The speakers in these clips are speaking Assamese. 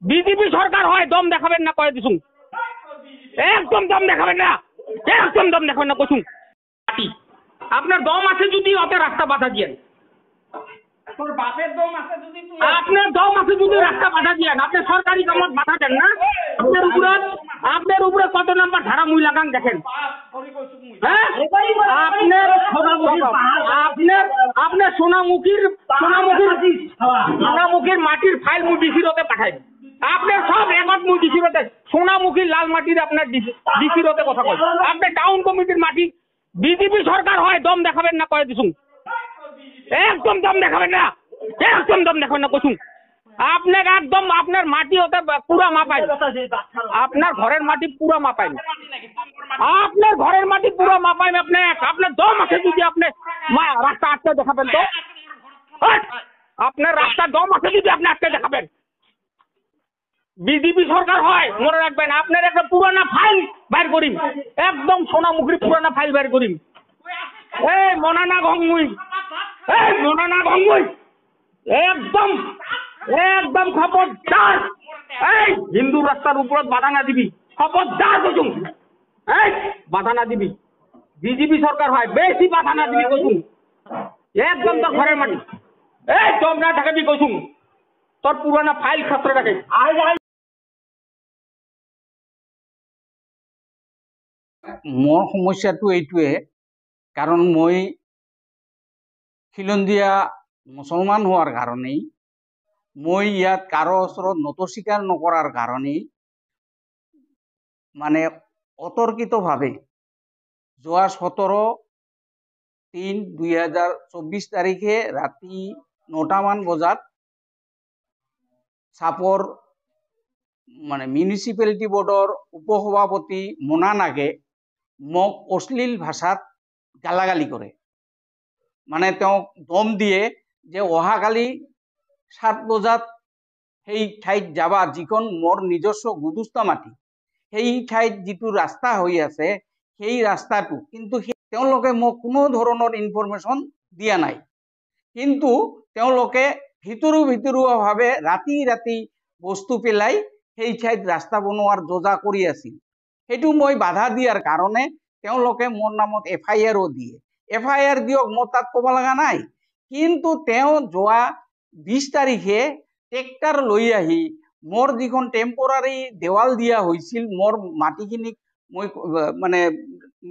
বিজেপি সরকার হয় দম দেখাবেন না কয়ে দিছুন একদম দম দেখাবেন না একদম দম দেখাবেন না কছুন আপনার দম আছে যদি অত রাস্তা বাধা দিয়েন তোর বাপের দম আছে যদি তুই আপনার দম আছে যদি রাস্তা বাধা দিয়েন আপনি সরকারি কামত বাধা দেন না আপনার উপরে কত নাম্বার ধারা মুই লাগান দেখেন হ্যাঁ আপনার সোনামুখীর মাটির ফাইল মুই ডিসির হতে পাঠাই আপনার সব রেকর্ড মুই ডিসির হতে সোনামুখীর লাল মাটির আপনার ডিসির হতে কথা কয় আপনার টাউন কমিটির মাটি বিজেপি সরকার হয় দম দেখাবেন না কয়ে দিছুন একদম দম দেখাবেন না একদম দম দেখাবেন না কছুন আপনার একদম আপনার মাটি হতে পুরা মাপাই আপনার ঘরের মাটি পুরা মাপাই আপনার ঘরের মাটি পুরো মাপাই আপনার দম আছে যদি আপনি রাস্তা আটকে দেখাবেন তো আপনার রাস্তা দম আছে যদি আপনি আটকে দেখাবেন বিজেপি সরকার হয় মনে রাখবেন আপনার একটা পুরানা ফাইল বাইর করিম একদম সোনামুখীর পুরানা ফাইল বাইর করিম এই মনানা গঙ্গুই একদম একদম খবরদার এই হিন্দু রাস্তার উপরত বাধা না দিবি খবরদার কচুম এই বাধা না দিবি বিজেপি সরকার হয় বেশি বাধা না দিবি কচুম একদম তোর ঘরের মাটি এই দম না ঢাকাবি কচুম তোর পুরানা ফাইল খাতরে রাখে মোৰ সমস্যাটো এইটোৱে কাৰণ মই খিলঞ্জীয়া মুছলমান হোৱাৰ কাৰণেই মই ইয়াত কাৰো ওচৰত নতস্বীকাৰ নকৰাৰ কাৰণেই মানে অতৰ্কিতভাৱে যোৱা 17/3/2024 তাৰিখে ৰাতি 9টামান বজাত চাপৰ মানে মিউনিচিপালিটি বোৰ্ডৰ উপসভাপতি মোনা নাগে মোক অশ্লীল ভাষাত গালাগালি কৰে মানে তেওঁক দম দিয়ে যে অহাকালি 7 বজাত সেই ঠাইত যাবা যিখন মোৰ নিজস্ব গুদুস্তা মাটি সেই ঠাইত যিটো ৰাস্তা হৈ আছে সেই ৰাস্তাটো কিন্তু তেওঁলোকে মোক কোনো ধৰণৰ ইনফৰমেশ্যন দিয়া নাই কিন্তু তেওঁলোকে ভিতৰুৱাভাৱে ৰাতি ৰাতি বস্তু পেলাই সেই ঠাইত ৰাস্তা বনোৱাৰ যোজা কৰি আছিল সেইটো মই বাধা দিয়াৰ কাৰণে তেওঁলোকে মোৰ নামত FIR দিয়ে FIR দিয়ক মই তাত ক'ব লগা নাই কিন্তু তেওঁ যোৱা 20 তাৰিখে ট্ৰেক্টৰ লৈ আহি মোৰ যিখন টেম্পৰাৰী দেৱাল দিয়া হৈছিল মোৰ মাটিখিনিক মই মানে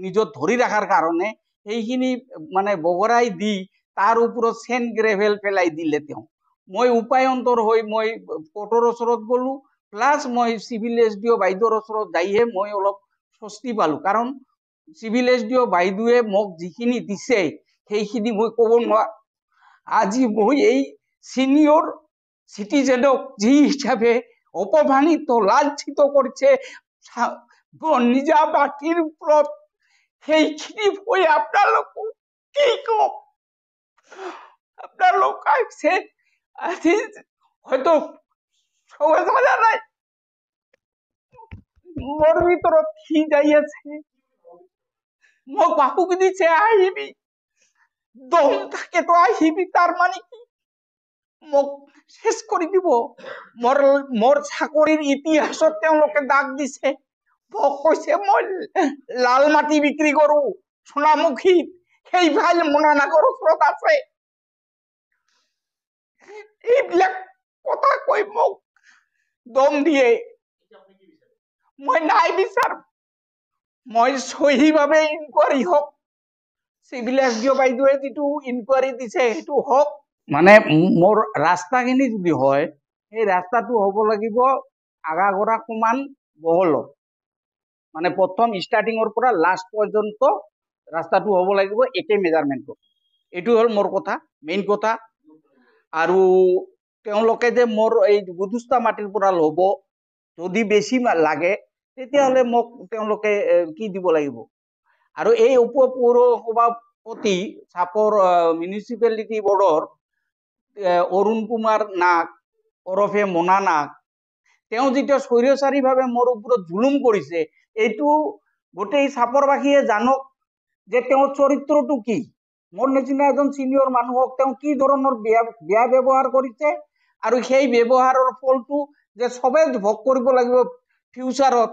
নিজত ধৰি ৰাখাৰ কাৰণে সেইখিনি মানে বগৰাই দি তাৰ ওপৰত চেণ্ড গ্ৰেভেল পেলাই দিলে তেওঁ মই উপায়ন্তৰ হৈ মই কোৰ্টৰ ওচৰত গ'লো প্লাছ মই চিভিল SDO বাইদেউৰ ওচৰত যাইহে মই অলপ স্বস্তি পালো কাৰণ চিভিল SDO বাইদেউৱে মোক যিখিনি দিছে সেইখিনি মই ক'ব নোৱাৰো আজি মই এই সিনিয়র সিটিজেনক যি হিসাবে অপমানিত লাঞ্ছিত করছে নিজা মাটির উপর সেইখিনি মই আপনালোক কি কম আপনালোক আসছে আজি হয়তো সবাই জানা নাই মোর ভিতৰত কি যাই আছে মোক বাহুক দিছে আহিবি দম থাকে তো আহিবি তার মানে কি মোক শেষ কৰি দিব মোৰ চাকৰিৰ ইতিহাসত তেওঁলোকে দাগ দিছে মোক কৈছে মই লাল মাটি বিক্ৰী কৰো সোণামুখী সেই ফাইল মোনানাগৰ ওচৰত আছে এইবিলাক কথা কৈ মোক দম দিয়ে মই নাই বিচাৰ মই সহিভাৱে ইনকুৱাৰী হওক চিভিল SDO বাইদেউৱে যিটো ইনকুৱাৰী দিছে সেইটো হওক মানে মোৰ ৰাস্তাখিনি যদি হয় এই ৰাস্তাটো হ'ব লাগিব আগাগৰা সমান বহল মানে প্ৰথম ষ্টাৰ্টিঙৰ পৰা লাষ্ট পৰ্যন্ত ৰাস্তাটো হ'ব লাগিব একে মেজাৰমেণ্টত এইটো হ'ল মোৰ কথা মেইন কথা আৰু তেওঁলোকে যে মোৰ এই গুদুস্তা মাটিৰ পৰা ল'ব যদি বেছি লাগে তেতিয়াহ'লে মোক তেওঁলোকে কি দিব লাগিব আৰু এই উপপৌৰসভাপতি চাপৰ মিউনিচিপালিটি বোৰ্ডৰ অৰুণ কুমাৰ নাগ ওৰফে মোনা নাগ তেওঁ যেতিয়া স্বৈৰাচাৰীভাৱে মোৰ ওপৰত জুলুম কৰিছে এইটো গোটেই চাপৰবাসীয়ে জানক যে তেওঁৰ চৰিত্ৰটো কি মোৰ নিচিনা এজন সিনিয়ৰ মানুহক তেওঁ কি ধৰণৰ বেয়া ব্যৱহাৰ কৰিছে আৰু সেই ব্যৱহাৰৰ ফলটো যে সবে ভোগ কৰিব লাগিব ফিউচাৰত,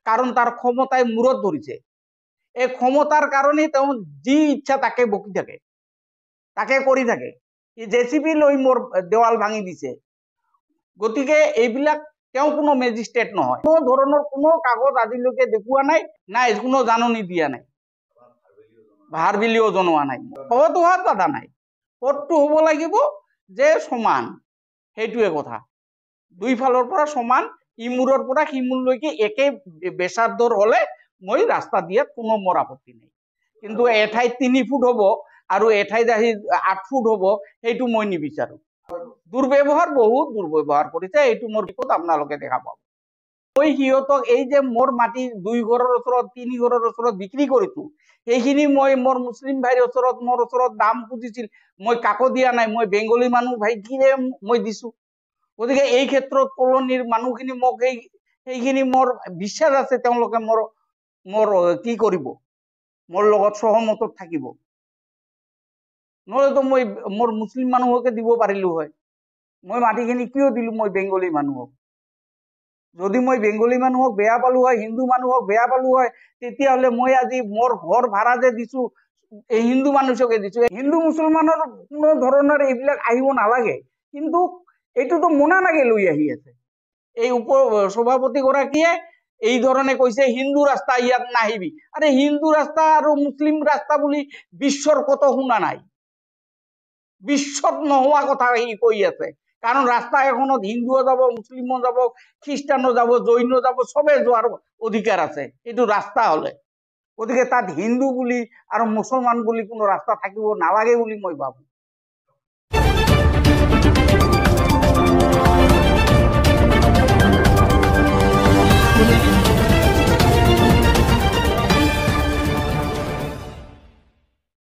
কাৰণ তাৰ ক্ষমতাই মূৰত ধৰিছে। এই ক্ষমতাৰ কাৰণেই তেওঁ যি ইচ্ছা তাকে বকি থাকে, তাকে কৰি থাকে। জেচিবি লৈ মোৰ দেৱাল ভাঙি দিছে। গতিকে এইবিলাক তেওঁ কোনো মেজিষ্ট্ৰেট নহয়, কোনো ধৰণৰ কোনো কাগজ আজিলৈকে দেখুওৱা নাই, নাই কোনো জাননী দিয়া নাই, ভাৰ বিলিও জনোৱা নাই। পদ হোৱাত বাধা নাই, পদটো হ'ব লাগিব যে সমান, সেইটোৱে কথা। দুই ফালৰ পৰা সমান, ইমূৰৰ পৰা সিমূৰলৈকে একে বেচাৰ্ধৰ হলে মই ৰাস্তা দিয়াত কোনো মোৰ আপত্তি নাই। কিন্তু এঠাইত 3 ফুট হ'ব আৰু এঠাইত আহি 8 ফুট হ'ব, সেইটো মই নিবিচাৰো। দুৰ্ব্যৱহাৰ, বহুত দুৰ্ব্যৱহাৰ কৰিছে, এইটো মোৰ ৰিপৰ্ট আপোনালোকে দেখা পাব। মই সিহঁতক এই যে মোৰ মাটি 2 ঘৰৰ ওচৰত 3 ঘৰৰ ওচৰত বিক্ৰী কৰিছো, সেইখিনি মই মোৰ মুছলিম ভাইৰ ওচৰত মোৰ ওচৰত দাম খুজিছিল, মই কাকো দিয়া নাই, মই বেংগলী মানুহ ভাইকিৰে মই দিছো। গতিকে এই ক্ষেত্ৰত কলনীৰ মানুহখিনি মোক সেইখিনি মোৰ বিশ্বাস আছে, তেওঁলোকে মোৰ কি কৰিব, মোৰ লগত সহমতত থাকিব। নহলেতো মই মোৰ মুছলিম মানুহকে দিব পাৰিলো হয়। মই মাটিখিনি কিয় দিলো মই বেংগলী মানুহক? যদি মই বেংগলী মানুহক বেয়া পালো হয়, হিন্দু মানুহক বেয়া পালো হয়, তেতিয়াহ'লে মই আজি মোৰ ঘৰ ভাড়া যে দিছো এই হিন্দু মানুহকে দিছো। হিন্দু মুছলমানৰ কোনো ধৰণৰ এইবিলাক আহিব নালাগে, কিন্তু এইটোতো মোনা নাগে লৈ আহি আছে। এই সভাপতি গৰাকীয়ে এই ধৰণে কৈছে হিন্দু ৰাস্তা ইয়াত নাহিবি। আৰে হিন্দু ৰাস্তা আৰু মুছলিম ৰাস্তা বুলি বিশ্বৰ কত শুনা নাই, বিশ্বত নোহোৱা কথা সি কৈ আছে। কাৰণ ৰাস্তা এখনত হিন্দুও যাব, মুছলিমো যাব, খ্ৰীষ্টানো যাব, জৈনো যাব, চবে যোৱাৰ অধিকাৰ আছে, এইটো ৰাস্তা হলে। গতিকে তাত হিন্দু বুলি আৰু মুছলমান বুলি কোনো ৰাস্তা থাকিব নালাগে বুলি মই ভাবো।